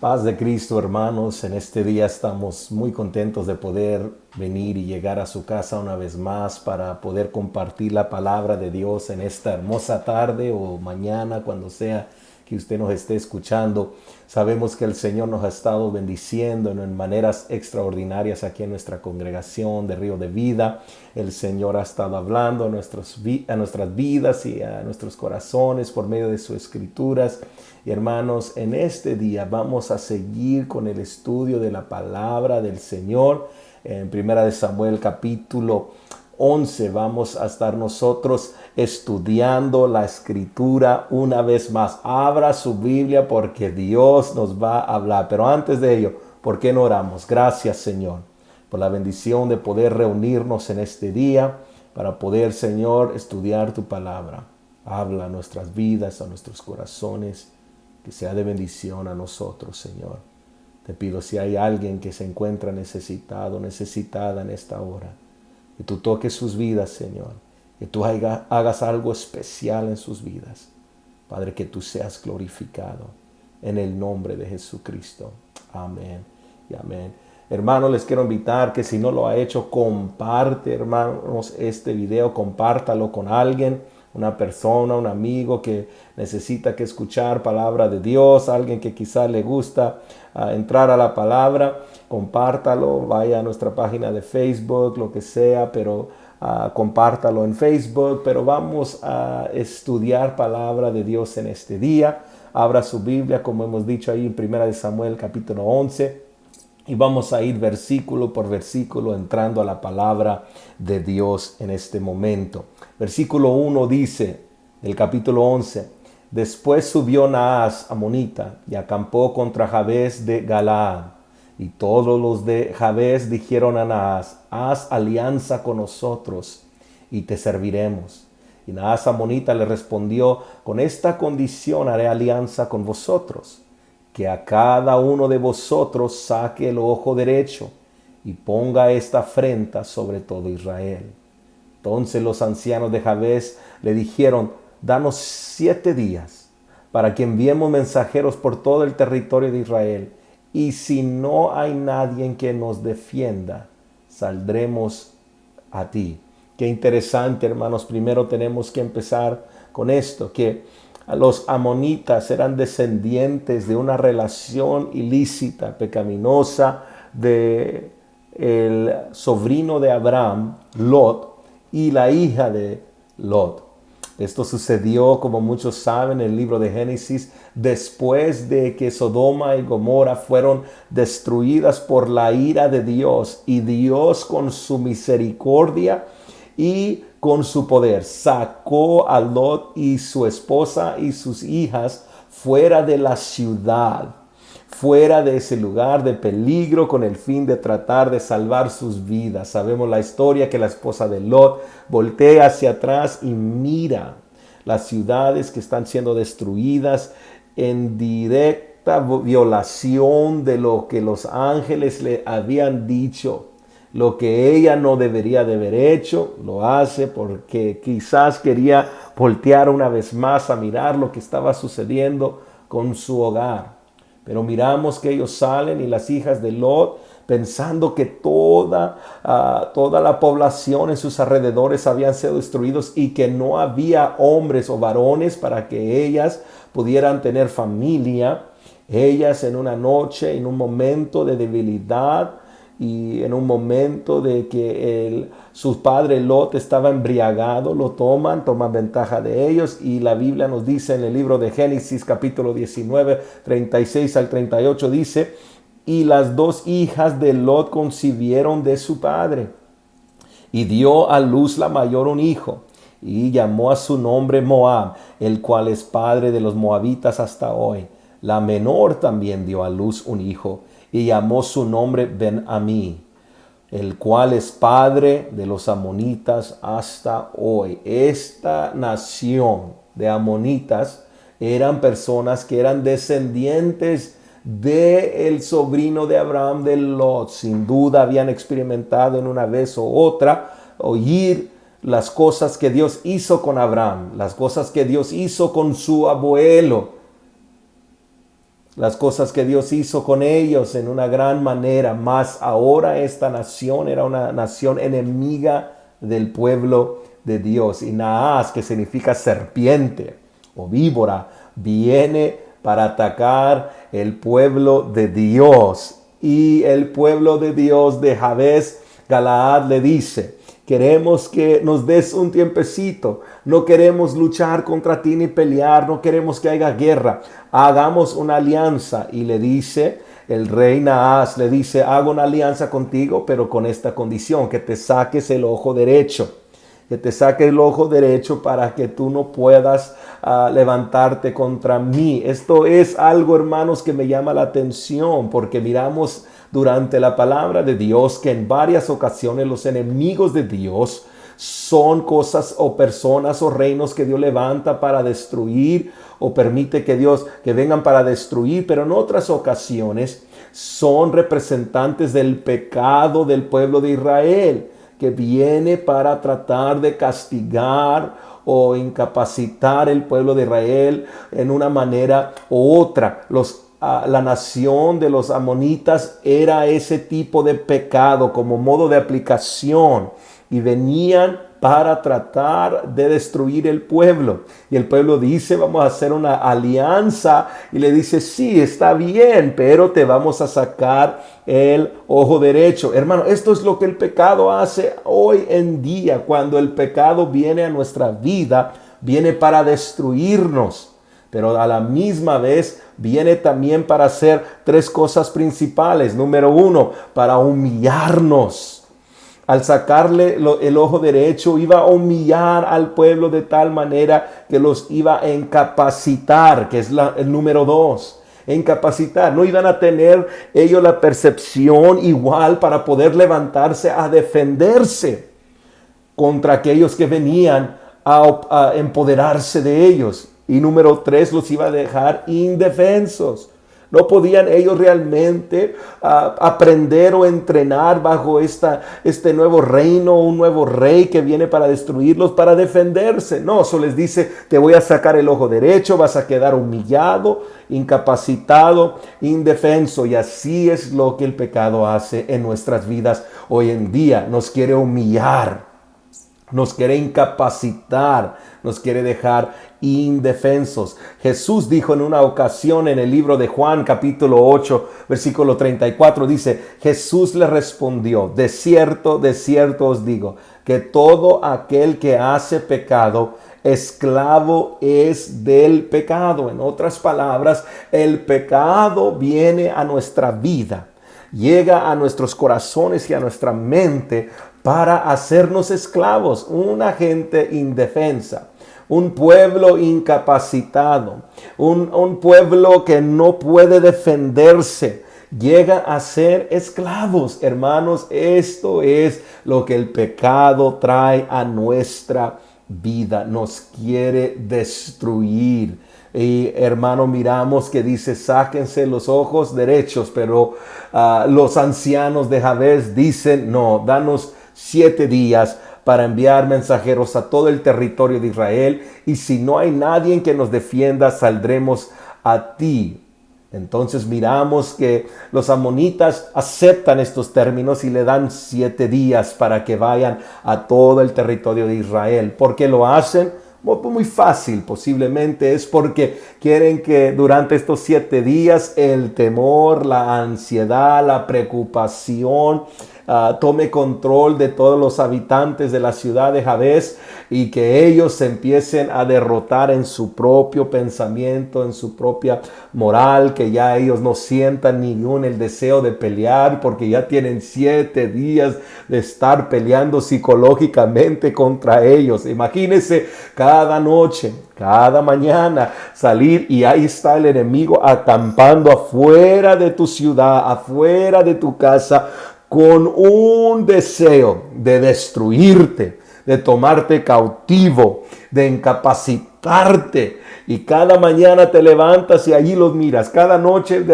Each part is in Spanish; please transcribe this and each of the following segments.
Paz de Cristo, hermanos. En este día estamos muy contentos de poder venir y llegar a su casa una vez más para poder compartir la palabra de Dios en esta hermosa tarde o mañana, cuando sea que usted nos esté escuchando. Sabemos que el Señor nos ha estado bendiciendo en maneras extraordinarias aquí en nuestra congregación de Río de Vida. El Señor ha estado hablando a nuestras vidas y a nuestros corazones por medio de sus escrituras. Y hermanos, en este día vamos a seguir con el estudio de la palabra del Señor. En Primera de Samuel capítulo 11 vamos a estar nosotros estudiando la escritura una vez más. Abra su Biblia porque Dios nos va a hablar. Pero antes de ello, ¿por qué no oramos? Gracias, Señor, por la bendición de poder reunirnos en este día para poder, Señor, estudiar tu palabra. Habla a nuestras vidas, a nuestros corazones, que sea de bendición a nosotros, Señor. Te pido, si hay alguien que se encuentra necesitado, necesitada en esta hora, que tú toques sus vidas, Señor, que tú hagas algo especial en sus vidas. Padre, que tú seas glorificado en el nombre de Jesucristo. Amén y amén. Hermanos, les quiero invitar que si no lo ha hecho, comparte, hermanos, este video, compártalo con alguien, una persona, un amigo que necesita que escuchar palabra de Dios, alguien que quizá le gusta entrar a la palabra. Compártalo, vaya a nuestra página de Facebook, lo que sea, pero compártalo en Facebook. Pero vamos a estudiar palabra de Dios en este día. Abra su Biblia, como hemos dicho ahí en Primera de Samuel capítulo 11. Y vamos a ir versículo por versículo entrando a la palabra de Dios en este momento. Versículo 1 dice, del capítulo 11, después subió Naas amonita y acampó contra Jabes de Galaad. Y todos los de Jabes dijeron a Naas, haz alianza con nosotros y te serviremos. Y Naas amonita le respondió, con esta condición haré alianza con vosotros, que a cada uno de vosotros saque el ojo derecho y ponga esta afrenta sobre todo Israel. Entonces los ancianos de Jabes le dijeron, danos 7 días para que enviemos mensajeros por todo el territorio de Israel, y si no hay nadie que nos defienda, saldremos a ti. Qué interesante, hermanos. Primero tenemos que empezar con esto, que los amonitas eran descendientes de una relación ilícita, pecaminosa, de el sobrino de Abraham, Lot, y la hija de Lot. Esto sucedió, como muchos saben, en el libro de Génesis, después de que Sodoma y Gomorra fueron destruidas por la ira de Dios, y Dios con su misericordia y con su poder sacó a Lot y su esposa y sus hijas fuera de la ciudad, fuera de ese lugar de peligro, con el fin de tratar de salvar sus vidas. Sabemos la historia, que la esposa de Lot voltea hacia atrás y mira las ciudades que están siendo destruidas en directa violación de lo que los ángeles le habían dicho. Lo que ella no debería de haber hecho, lo hace porque quizás quería voltear una vez más a mirar lo que estaba sucediendo con su hogar. Pero miramos que ellos salen, y las hijas de Lot, pensando que toda la población en sus alrededores habían sido destruidos y que no había hombres o varones para que ellas pudieran tener familia. Ellas, en una noche, en un momento de debilidad, y en un momento de que su padre Lot estaba embriagado, lo toman ventaja de ellos. Y la Biblia nos dice en el libro de Génesis capítulo 19, 36 al 38, dice, y las 2 hijas de Lot concibieron de su padre, y dio a luz la mayor un hijo, y llamó a su nombre Moab, el cual es padre de los moabitas hasta hoy. La menor también dio a luz un hijo, y llamó su nombre Ben-Amí, el cual es padre de los amonitas hasta hoy. Esta nación de amonitas eran personas que eran descendientes del sobrino de Abraham, de Lot. Sin duda habían experimentado en una vez o otra oír las cosas que Dios hizo con Abraham, las cosas que Dios hizo con su abuelo las cosas que Dios hizo con ellos en una gran manera, mas ahora esta nación era una nación enemiga del pueblo de Dios. Y Naas, que significa serpiente o víbora, viene para atacar el pueblo de Dios. Y el pueblo de Dios de Jabes Galaad le dice: queremos que nos des un tiempecito. No queremos luchar contra ti ni pelear. No queremos que haya guerra. Hagamos una alianza. Y le dice el rey Naas, le dice: hago una alianza contigo, pero con esta condición, que te saques el ojo derecho. Que te saques el ojo derecho para que tú no puedas levantarte contra mí. Esto es algo, hermanos, que me llama la atención, porque miramos durante la palabra de Dios que en varias ocasiones los enemigos de Dios son cosas o personas o reinos que Dios levanta para destruir o permite que vengan para destruir, pero en otras ocasiones son representantes del pecado del pueblo de Israel, que viene para tratar de castigar o incapacitar el pueblo de Israel en una manera u otra. La nación de los amonitas era ese tipo de pecado como modo de aplicación, y venían para tratar de destruir el pueblo. Y el pueblo dice: vamos a hacer una alianza. Y le dice: sí, está bien, pero te vamos a sacar el ojo derecho. Hermano, esto es lo que el pecado hace hoy en día. Cuando el pecado viene a nuestra vida, viene para destruirnos, pero a la misma vez viene también para hacer tres cosas principales. Número uno, para humillarnos. Al sacarle el ojo derecho, iba a humillar al pueblo de tal manera que los iba a incapacitar, que es el número dos. Incapacitar. No iban a tener ellos la percepción igual para poder levantarse a defenderse contra aquellos que venían a empoderarse de ellos. Y número tres, los iba a dejar indefensos. No podían ellos realmente aprender o entrenar bajo este nuevo reino, un nuevo rey que viene para destruirlos, para defenderse. No, eso les dice: te voy a sacar el ojo derecho, vas a quedar humillado, incapacitado, indefenso. Y así es lo que el pecado hace en nuestras vidas hoy en día. Nos quiere humillar, nos quiere incapacitar, nos quiere dejar indefensos. Jesús dijo en una ocasión en el libro de Juan capítulo 8 versículo 34, dice: Jesús le respondió: de cierto os digo, que todo aquel que hace pecado, esclavo es del pecado. En otras palabras, el pecado viene a nuestra vida, llega a nuestros corazones y a nuestra mente para hacernos esclavos. Una gente indefensa, un pueblo incapacitado, un pueblo que no puede defenderse, llega a ser esclavos. Hermanos, esto es lo que el pecado trae a nuestra vida. Nos quiere destruir. Y hermano, miramos que dice: sáquense los ojos derechos, pero los ancianos de Jabes dicen: no, danos 7 días para enviar mensajeros a todo el territorio de Israel, y si no hay nadie que nos defienda, saldremos a ti. Entonces miramos que los amonitas aceptan estos términos y le dan 7 días para que vayan a todo el territorio de Israel. ¿Por qué lo hacen? Muy fácil, posiblemente es porque quieren que durante estos 7 días el temor, la ansiedad, la preocupación tome control de todos los habitantes de la ciudad de Jabes, y que ellos se empiecen a derrotar en su propio pensamiento, en su propia moral, que ya ellos no sientan ningún el deseo de pelear, porque ya tienen 7 días de estar peleando psicológicamente contra ellos. Imagínense cada noche, cada mañana salir, y ahí está el enemigo acampando afuera de tu ciudad, afuera de tu casa, con un deseo de destruirte, de tomarte cautivo, de incapacitarte. Y cada mañana te levantas y allí los miras. Cada noche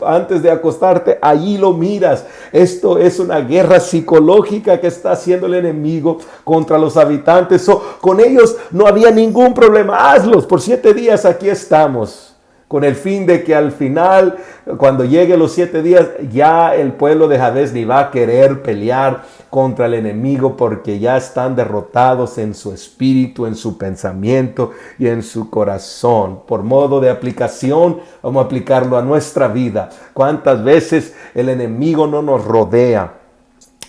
antes de acostarte, allí lo miras. Esto es una guerra psicológica que está haciendo el enemigo contra los habitantes. Con ellos no había ningún problema. Hazlos por 7 días, aquí estamos. con el fin de que al final, cuando llegue los 7 días, ya el pueblo de Jabes ni va a querer pelear contra el enemigo, porque ya están derrotados en su espíritu, en su pensamiento y en su corazón. Por modo de aplicación, vamos a aplicarlo a nuestra vida. ¿Cuántas veces el enemigo no nos rodea?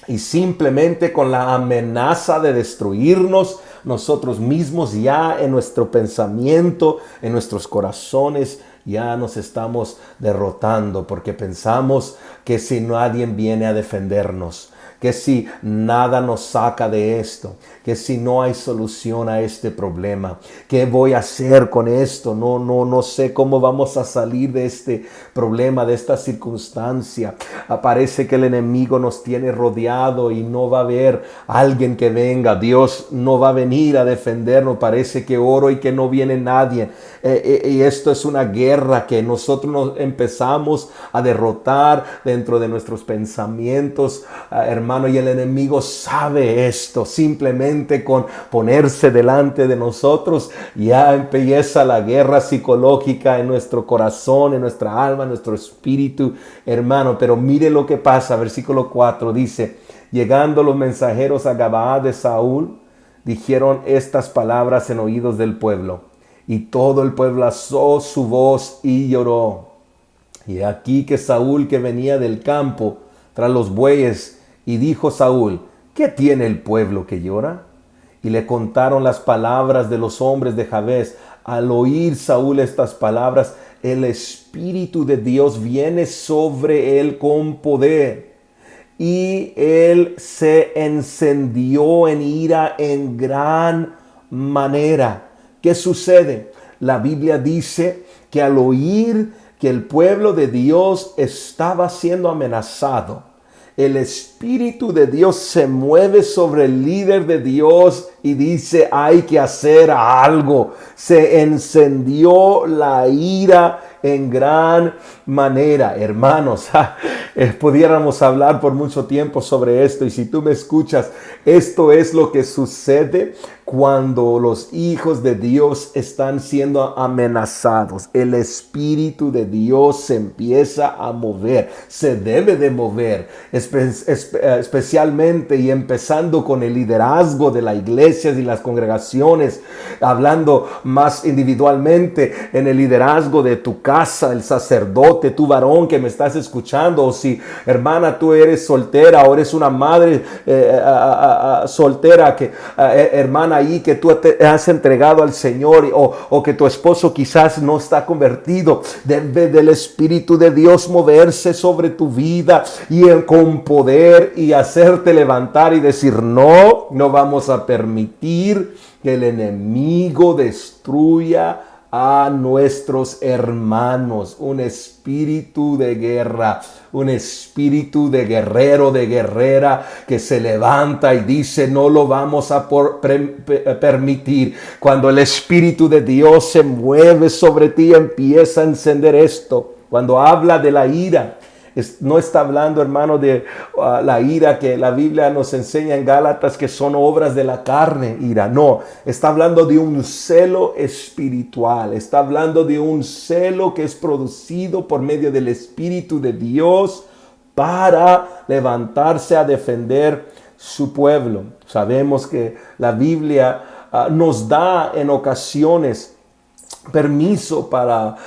Y simplemente con la amenaza de destruirnos, nosotros mismos ya en nuestro pensamiento, en nuestros corazones, ya nos estamos derrotando, porque pensamos que si nadie viene a defendernos, que si nada nos saca de esto, que si no hay solución a este problema, ¿qué voy a hacer con esto? No sé cómo vamos a salir de este problema, de esta circunstancia. Parece que el enemigo nos tiene rodeado y no va a haber alguien que venga. Dios no va a venir a defendernos. Parece que oro y que no viene nadie. Y esto es una guerra que nosotros nos empezamos a derrotar dentro de nuestros pensamientos, hermano, y el enemigo sabe esto. Simplemente con ponerse delante de nosotros ya empieza la guerra psicológica en nuestro corazón, en nuestra alma, en nuestro espíritu, hermano. Pero mire lo que pasa, versículo 4 dice: llegando los mensajeros a Gabaa de Saúl, dijeron estas palabras en oídos del pueblo, y todo el pueblo alzó su voz y lloró. Y aquí que Saúl, que venía del campo tras los bueyes, y dijo Saúl: ¿qué tiene el pueblo que llora? Y le contaron las palabras de los hombres de Jabes. Al oír Saúl estas palabras, el Espíritu de Dios viene sobre él con poder, y él se encendió en ira en gran manera. ¿Qué sucede? La Biblia dice que al oír que el pueblo de Dios estaba siendo amenazado, el Espíritu de Dios se mueve sobre el líder de Dios y dice: hay que hacer algo. Se encendió la ira en gran manera. Hermanos, pudiéramos hablar por mucho tiempo sobre esto, y si tú me escuchas, esto es lo que sucede cuando los hijos de Dios están siendo amenazados. El Espíritu de Dios se empieza a mover, se debe de mover, especialmente y empezando con el liderazgo de las iglesias y las congregaciones, hablando más individualmente en el liderazgo de tu casa, el sacerdote, tu varón que me estás escuchando, o si, hermana, tú eres soltera o eres una madre soltera, que hermana, ahí que tú te has entregado al Señor, o que tu esposo quizás no está convertido, debe del Espíritu de Dios moverse sobre tu vida y con poder, y hacerte levantar y decir: no vamos a permitir que el enemigo destruya a nuestros hermanos. Un espíritu de guerra, un espíritu de guerrero, de guerrera, que se levanta y dice: no lo vamos a permitir. Cuando el Espíritu de Dios se mueve sobre ti, empieza a encender esto. Cuando habla de la ira, no está hablando, hermano, de la ira que la Biblia nos enseña en Gálatas, que son obras de la carne, ira. No, está hablando de un celo espiritual. Está hablando de un celo que es producido por medio del Espíritu de Dios para levantarse a defender su pueblo. Sabemos que la Biblia nos da en ocasiones permiso para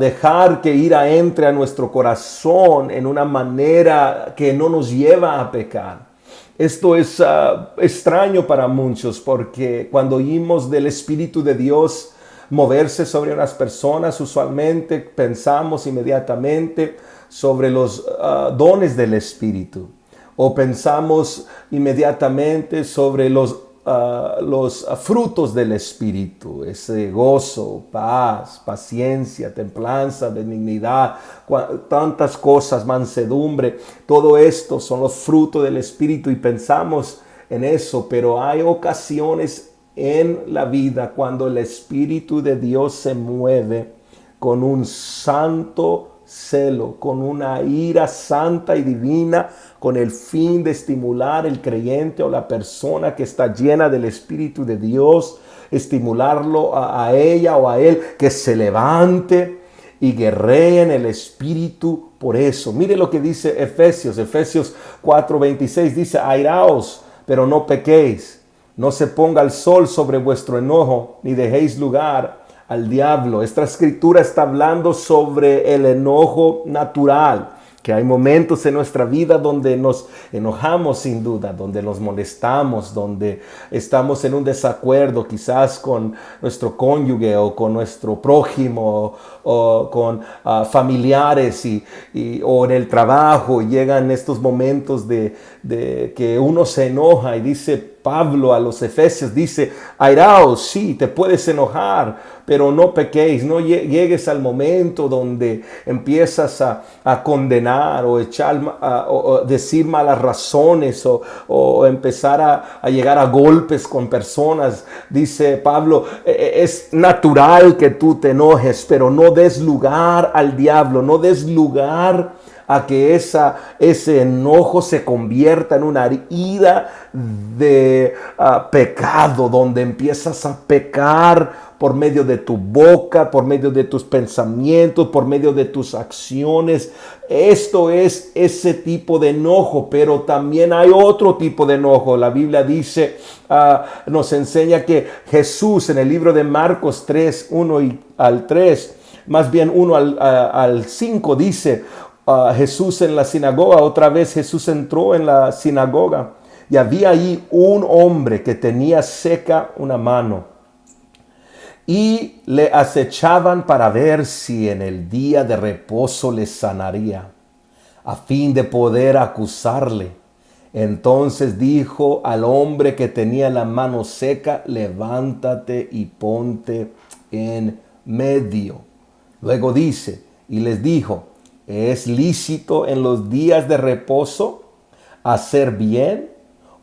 dejar que ira entre a nuestro corazón en una manera que no nos lleva a pecar. Esto es extraño para muchos, porque cuando oímos del Espíritu de Dios moverse sobre unas personas, usualmente pensamos inmediatamente sobre los dones del Espíritu, o pensamos inmediatamente sobre los frutos del Espíritu: ese gozo, paz, paciencia, templanza, benignidad, tantas cosas, mansedumbre. Todo esto son los frutos del Espíritu, y pensamos en eso. Pero hay ocasiones en la vida cuando el Espíritu de Dios se mueve con un santo celo, con una ira santa y divina, con el fin de estimular el creyente o la persona que está llena del Espíritu de Dios, estimularlo a ella o a él que se levante y guerree en el Espíritu por eso. Mire lo que dice Efesios 4:26, dice: airaos, pero no pequéis, no se ponga el sol sobre vuestro enojo, ni dejéis lugar al diablo. Esta escritura está hablando sobre el enojo natural, que hay momentos en nuestra vida donde nos enojamos sin duda, donde nos molestamos, donde estamos en un desacuerdo quizás con nuestro cónyuge o con nuestro prójimo o con familiares o en el trabajo. Llegan estos momentos de que uno se enoja, y dice Pablo a los Efesios, dice: airaos, sí, te puedes enojar, pero no pequéis. No llegues al momento donde empiezas a condenar o o decir malas razones o empezar a llegar a golpes con personas. Dice Pablo: es natural que tú te enojes, pero no des lugar al diablo, no des lugar a que ese enojo se convierta en una ira de pecado, donde empiezas a pecar por medio de tu boca, por medio de tus pensamientos, por medio de tus acciones. Esto es ese tipo de enojo, pero también hay otro tipo de enojo. La Biblia dice, nos enseña que Jesús en el libro de Marcos 3, 1 al 3, más bien 1 al 5, dice: Jesús en la sinagoga, otra vez Jesús entró en la sinagoga y había ahí un hombre que tenía seca una mano, y le acechaban para ver si en el día de reposo le sanaría, a fin de poder acusarle. Entonces dijo al hombre que tenía la mano seca: levántate y ponte en medio. Luego dice, y les dijo: ¿es lícito en los días de reposo hacer bien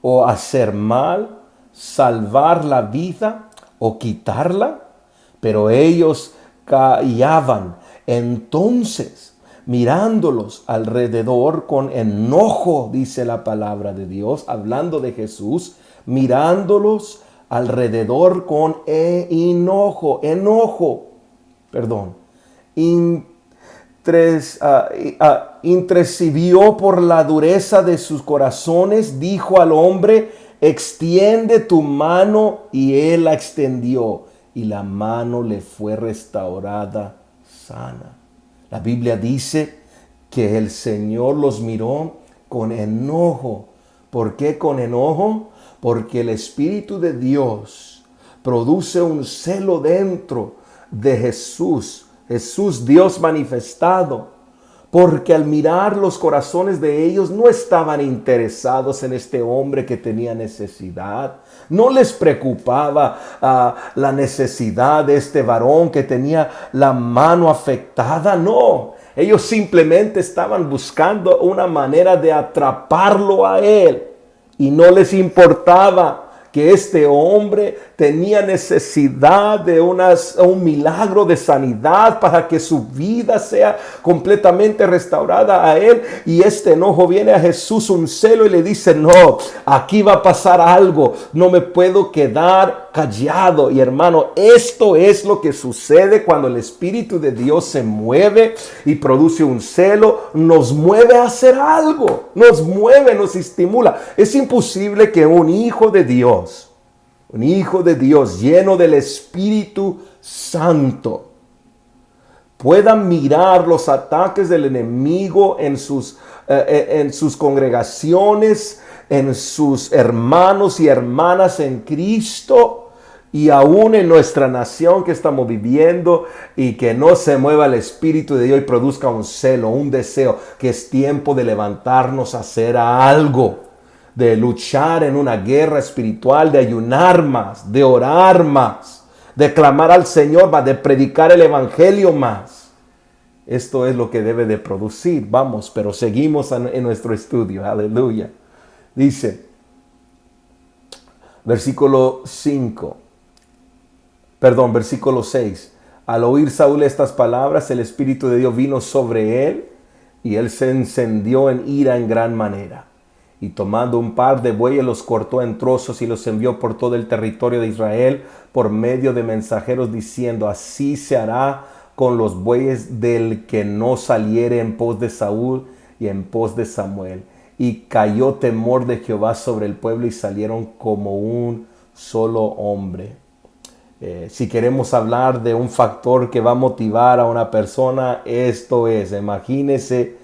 o hacer mal, salvar la vida o quitarla? Pero ellos callaban. Entonces, mirándolos alrededor con enojo, dice la palabra de Dios, hablando de Jesús, mirándolos alrededor con enojo, intercedió por la dureza de sus corazones, dijo al hombre: extiende tu mano, y él la extendió, y la mano le fue restaurada sana. La Biblia dice que el Señor los miró con enojo. ¿Por qué con enojo? Porque el Espíritu de Dios produce un celo dentro de Jesús, Dios manifestado, porque al mirar los corazones de ellos no estaban interesados en este hombre que tenía necesidad. No les preocupaba la necesidad de este varón que tenía la mano afectada. No, ellos simplemente estaban buscando una manera de atraparlo a él, y no les importaba que este hombre tenía necesidad de un milagro de sanidad para que su vida sea completamente restaurada a él. Y este enojo viene a Jesús, un celo, y le dice: no, aquí va a pasar algo, no me puedo quedar callado. Y hermano, esto es lo que sucede cuando el Espíritu de Dios se mueve y produce un celo. Nos mueve a hacer algo, nos mueve, nos estimula. Es imposible que un hijo de Dios lleno del Espíritu Santo pueda mirar los ataques del enemigo en sus congregaciones, en sus hermanos y hermanas en Cristo, y aún en nuestra nación que estamos viviendo, y que no se mueva el Espíritu de Dios y produzca un celo, un deseo, que es tiempo de levantarnos a hacer algo, de luchar en una guerra espiritual, de ayunar más, de orar más, de clamar al Señor más, de predicar el Evangelio más. Esto es lo que debe de producir. Vamos, pero seguimos en nuestro estudio. Aleluya. Dice, versículo 6. Al oír Saúl estas palabras, el Espíritu de Dios vino sobre él y él se encendió en ira en gran manera. Y tomando un par de bueyes los cortó en trozos y los envió por todo el territorio de Israel por medio de mensajeros diciendo: así se hará con los bueyes del que no saliere en pos de Saúl y en pos de Samuel. Y cayó temor de Jehová sobre el pueblo y salieron como un solo hombre. Si queremos hablar de un factor que va a motivar a una persona, esto es, imagínese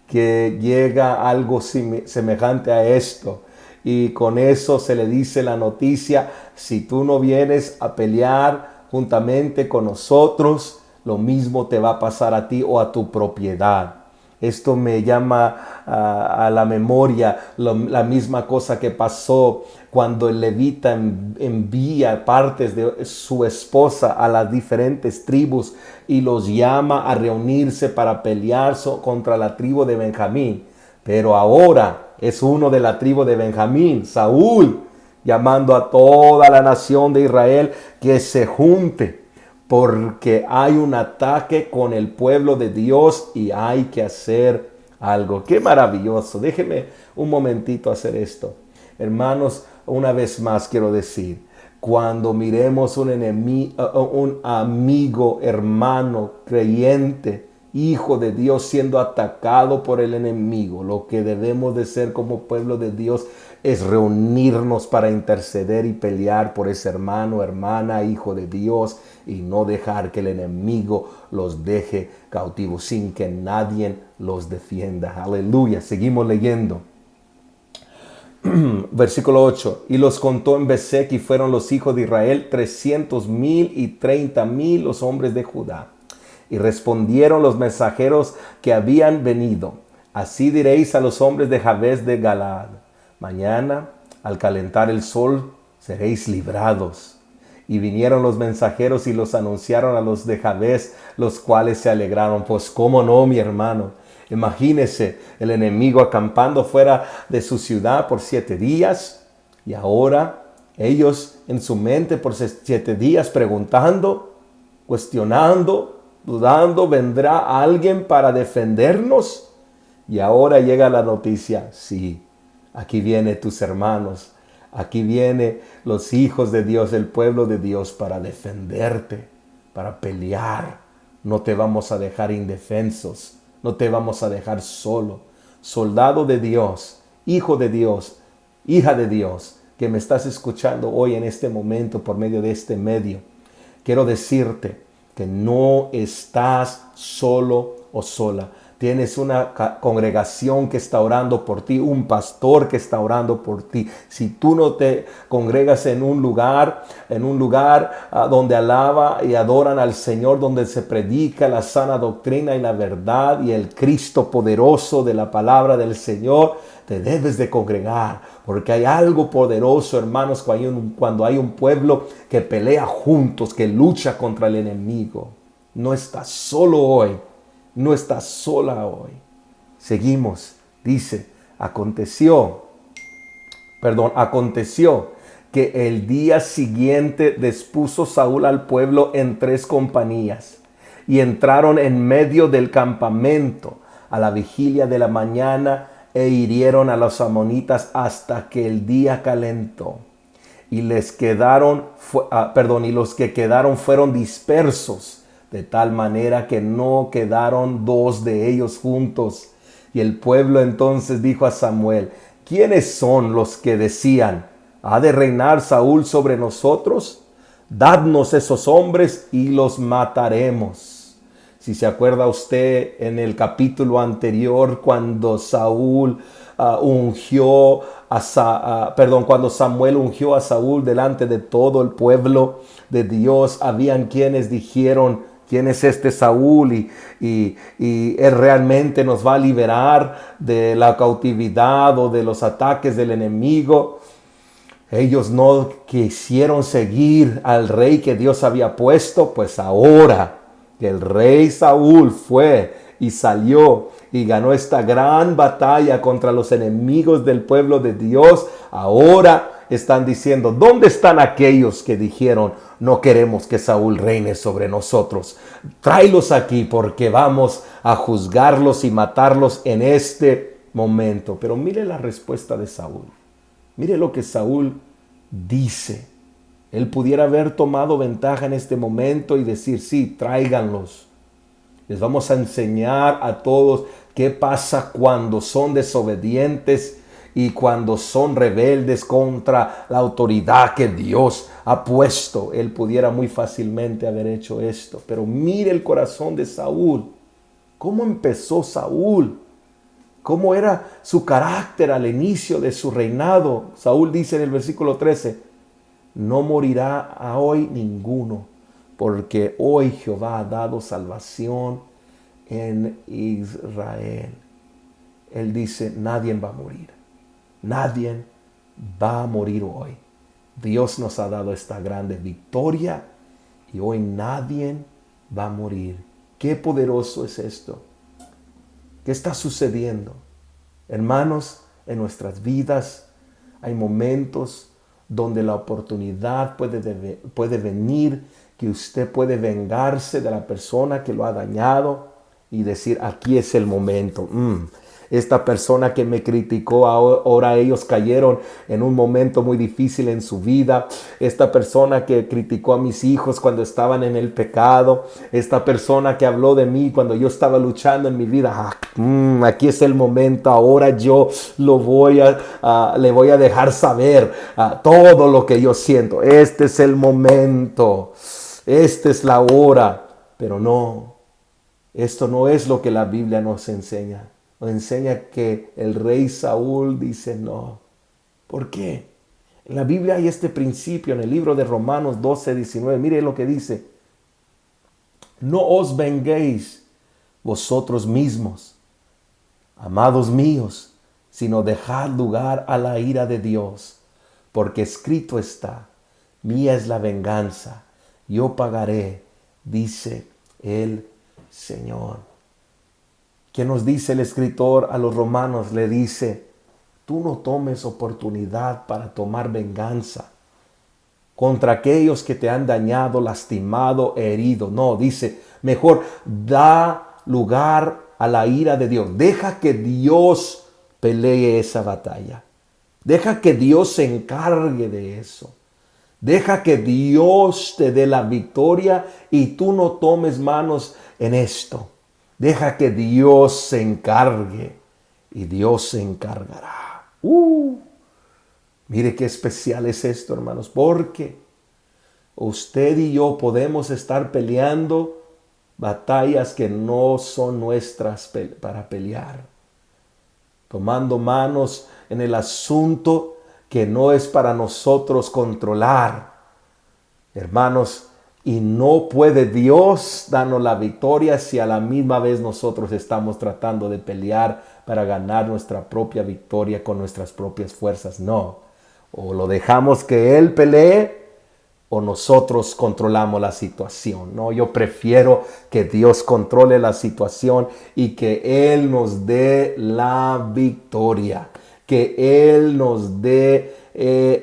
que llega algo semejante a esto y con eso se le dice la noticia: si tú no vienes a pelear juntamente con nosotros, lo mismo te va a pasar a ti o a tu propiedad. Esto me llama a la memoria la misma cosa que pasó cuando el levita envía partes de su esposa a las diferentes tribus y los llama a reunirse para pelear contra la tribu de Benjamín. Pero ahora es uno de la tribu de Benjamín, Saúl, llamando a toda la nación de Israel que se junte, porque hay un ataque con el pueblo de Dios y hay que hacer algo. ¡Qué maravilloso! Déjeme un momentito hacer esto. Hermanos, una vez más quiero decir, cuando miremos un amigo, hermano, creyente, hijo de Dios siendo atacado por el enemigo, lo que debemos de ser como pueblo de Dios es reunirnos para interceder y pelear por ese hermano, hermana, hijo de Dios, y no dejar que el enemigo los deje cautivos sin que nadie los defienda. Aleluya. Seguimos leyendo. Versículo 8. Y los contó en Bezec y fueron los hijos de Israel 300,000 y 30,000 los hombres de Judá. Y respondieron los mensajeros que habían venido: así diréis a los hombres de Jabes de Galaad: mañana, al calentar el sol, seréis librados. Y vinieron los mensajeros y los anunciaron a los de Jabes, los cuales se alegraron. Pues cómo no, mi hermano. Imagínese el enemigo acampando fuera de su ciudad por 7 días. Y ahora ellos en su mente por 7 días preguntando, cuestionando, dudando: ¿vendrá alguien para defendernos? Y ahora llega la noticia: sí, aquí vienen tus hermanos, aquí vienen los hijos de Dios, el pueblo de Dios, para defenderte, para pelear. No te vamos a dejar indefensos, no te vamos a dejar solo. Soldado de Dios, hijo de Dios, hija de Dios, que me estás escuchando hoy en este momento por medio de este medio, quiero decirte que no estás solo o sola. Tienes una congregación que está orando por ti, un pastor que está orando por ti. Si tú no te congregas en un lugar donde alaba y adoran al Señor, donde se predica la sana doctrina y la verdad y el Cristo poderoso de la palabra del Señor, te debes de congregar, porque hay algo poderoso, hermanos, cuando hay un pueblo que pelea juntos, que lucha contra el enemigo. No estás solo hoy. No estás sola hoy. Seguimos. Dice: aconteció que el día siguiente dispuso Saúl al pueblo en 3 compañías y entraron en medio del campamento a la vigilia de la mañana e hirieron a los amonitas hasta que el día calentó. Y los que quedaron fueron dispersos, de tal manera que no quedaron 2 de ellos juntos. Y el pueblo entonces dijo a Samuel: ¿quiénes son los que decían: ¿ha de reinar Saúl sobre nosotros? Dadnos esos hombres y los mataremos. Si se acuerda usted en el capítulo anterior, cuando cuando Samuel ungió a Saúl delante de todo el pueblo de Dios, habían quienes dijeron: ¿quién es este Saúl? Y él realmente nos va a liberar de la cautividad o de los ataques del enemigo. Ellos no quisieron seguir al rey que Dios había puesto. Pues ahora que el rey Saúl fue y salió y ganó esta gran batalla contra los enemigos del pueblo de Dios, ahora están diciendo, ¿dónde están aquellos que dijeron, no queremos que Saúl reine sobre nosotros? Tráelos aquí porque vamos a juzgarlos y matarlos en este momento. Pero mire la respuesta de Saúl. Mire lo que Saúl dice. Él pudiera haber tomado ventaja en este momento y decir, sí, tráiganlos. Les vamos a enseñar a todos qué pasa cuando son desobedientes y cuando son rebeldes contra la autoridad que Dios ha puesto. Él pudiera muy fácilmente haber hecho esto. Pero mire el corazón de Saúl. ¿Cómo empezó Saúl? ¿Cómo era su carácter al inicio de su reinado? Saúl dice en el versículo 13, no morirá hoy ninguno, porque hoy Jehová ha dado salvación en Israel. Él dice, nadie va a morir. Nadie va a morir hoy. Dios nos ha dado esta grande victoria y hoy nadie va a morir. Qué poderoso es esto. ¿Qué está sucediendo? Hermanos, en nuestras vidas hay momentos donde la oportunidad puede venir, que usted puede vengarse de la persona que lo ha dañado y decir, aquí es el momento. Esta persona que me criticó, ahora ellos cayeron en un momento muy difícil en su vida. Esta persona que criticó a mis hijos cuando estaban en el pecado. Esta persona que habló de mí cuando yo estaba luchando en mi vida. Aquí es el momento. Ahora yo le voy a dejar saber todo lo que yo siento. Este es el momento. Esta es la hora. Pero no, esto no es lo que la Biblia nos enseña. Nos enseña que el rey Saúl dice no. ¿Por qué? En la Biblia hay este principio en el libro de Romanos 12, 19. Mire lo que dice. No os venguéis vosotros mismos, amados míos, sino dejad lugar a la ira de Dios. Porque escrito está, mía es la venganza, yo pagaré, dice el Señor. ¿Qué nos dice el escritor a los romanos? Le dice, tú no tomes oportunidad para tomar venganza contra aquellos que te han dañado, lastimado, herido. No, dice, mejor da lugar a la ira de Dios. Deja que Dios pelee esa batalla. Deja que Dios se encargue de eso. Deja que Dios te dé la victoria y tú no tomes manos en esto. Deja que Dios se encargue y Dios se encargará. Mire qué especial es esto, hermanos, porque usted y yo podemos estar peleando batallas que no son nuestras para pelear. Tomando manos en el asunto que no es para nosotros controlar. Hermanos, y no puede Dios darnos la victoria si a la misma vez nosotros estamos tratando de pelear para ganar nuestra propia victoria con nuestras propias fuerzas. No. O lo dejamos que Él pelee o nosotros controlamos la situación. No, yo prefiero que Dios controle la situación y que Él nos dé la victoria. Que Él nos dé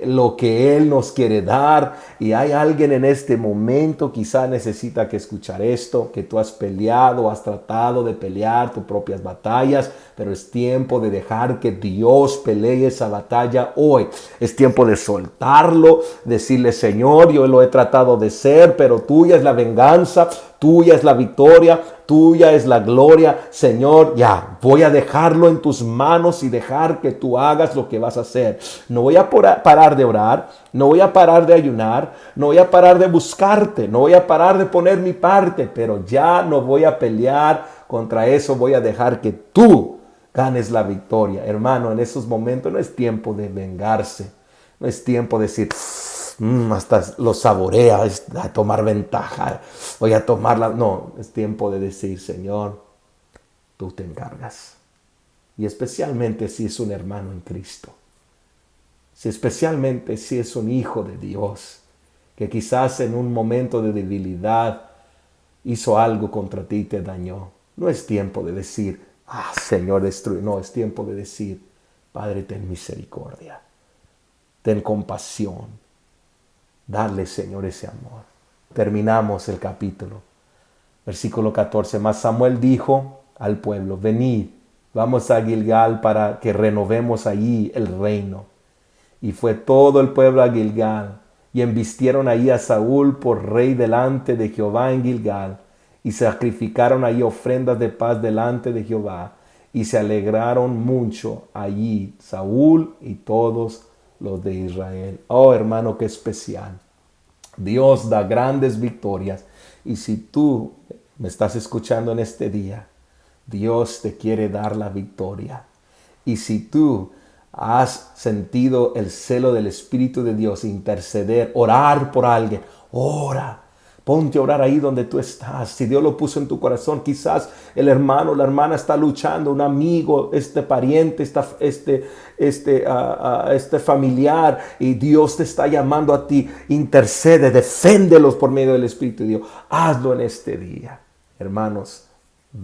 lo que Él nos quiere dar. Y hay alguien en este momento, quizá necesita que escuchar esto, que tú has peleado, has tratado de pelear tus propias batallas, pero es tiempo de dejar que Dios pelee esa batalla hoy. Es tiempo de soltarlo, decirle, Señor, yo lo he tratado de ser, pero tuya es la venganza, tuya es la victoria, tuya es la gloria. Señor, ya, voy a dejarlo en tus manos y dejar que tú hagas lo que vas a hacer. No voy a parar de orar, no voy a parar de ayunar, no voy a parar de buscarte, no voy a parar de poner mi parte, pero ya no voy a pelear contra eso, voy a dejar que tú ganes la victoria. Hermano, en esos momentos no es tiempo de vengarse, no es tiempo de decir, hasta lo saborea, a tomar ventaja, voy a tomarla. No, es tiempo de decir, Señor, tú te encargas. Y especialmente si es un hermano en Cristo. Especialmente si es un hijo de Dios, que quizás en un momento de debilidad hizo algo contra ti y te dañó. No es tiempo de decir, Señor, destruye. No, es tiempo de decir, Padre, ten misericordia. ten compasión. Dale, Señor, ese amor. Terminamos el capítulo. Versículo 14. Mas Samuel dijo al pueblo: venid, vamos a Gilgal para que renovemos allí el reino. Y fue todo el pueblo a Gilgal, y embistieron allí a Saúl por rey delante de Jehová en Gilgal, y sacrificaron allí ofrendas de paz delante de Jehová, y se alegraron mucho allí Saúl y todos los de Israel. Oh, hermano, qué especial. Dios da grandes victorias, y si tú me estás escuchando en este día, Dios te quiere dar la victoria. Y si tú has sentido el celo del Espíritu de Dios, interceder, orar por alguien, ora. Ponte a orar ahí donde tú estás. Si Dios lo puso en tu corazón, quizás el hermano, la hermana está luchando, un amigo, pariente, este familiar, y Dios te está llamando a ti. Intercede, deféndelos por medio del Espíritu de Dios. Hazlo en este día. Hermanos,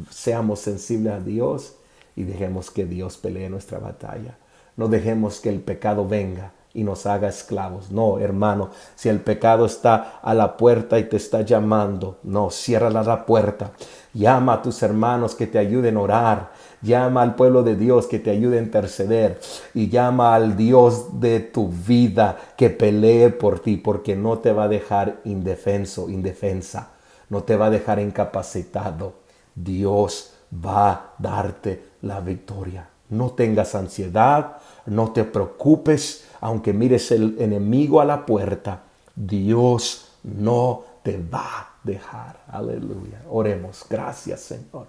seamos sensibles a Dios y dejemos que Dios pelee nuestra batalla. No dejemos que el pecado venga y nos haga esclavos. No, hermano, si el pecado está a la puerta y te está llamando, no, ciérrala la puerta. Llama a tus hermanos que te ayuden a orar. Llama al pueblo de Dios que te ayude a interceder. Y llama al Dios de tu vida que pelee por ti, porque no te va a dejar indefenso, indefensa. No te va a dejar incapacitado. Dios va a darte la victoria. No tengas ansiedad, no te preocupes, aunque mires el enemigo a la puerta, Dios no te va a dejar. Aleluya. Oremos. Gracias, Señor,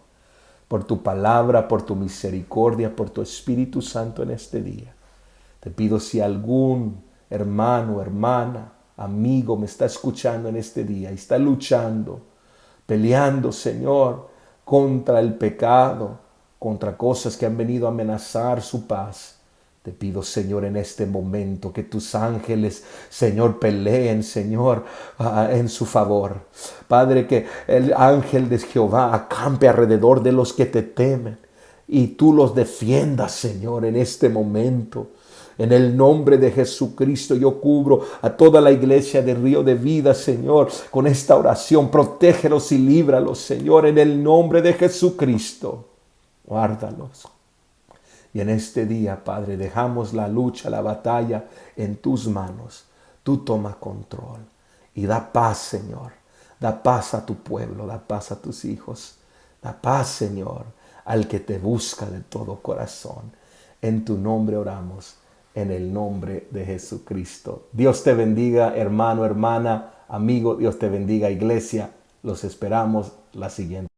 por tu palabra, por tu misericordia, por tu Espíritu Santo en este día. Te pido, si algún hermano, hermana, amigo me está escuchando en este día y está luchando, peleando, Señor, contra el pecado, contra cosas que han venido a amenazar su paz, te pido, Señor, en este momento que tus ángeles, Señor, peleen, Señor, en su favor. Padre, que el ángel de Jehová acampe alrededor de los que te temen y tú los defiendas, Señor, en este momento. En el nombre de Jesucristo yo cubro a toda la iglesia de Río de Vida, Señor, con esta oración. Protégelos y líbralos, Señor, en el nombre de Jesucristo. Guárdalos. Y en este día, Padre, dejamos la lucha, la batalla en tus manos. Tú toma control y da paz, Señor. Da paz a tu pueblo, da paz a tus hijos. Da paz, Señor, al que te busca de todo corazón. En tu nombre oramos, en el nombre de Jesucristo. Dios te bendiga, hermano, hermana, amigo. Dios te bendiga, iglesia. Los esperamos la siguiente.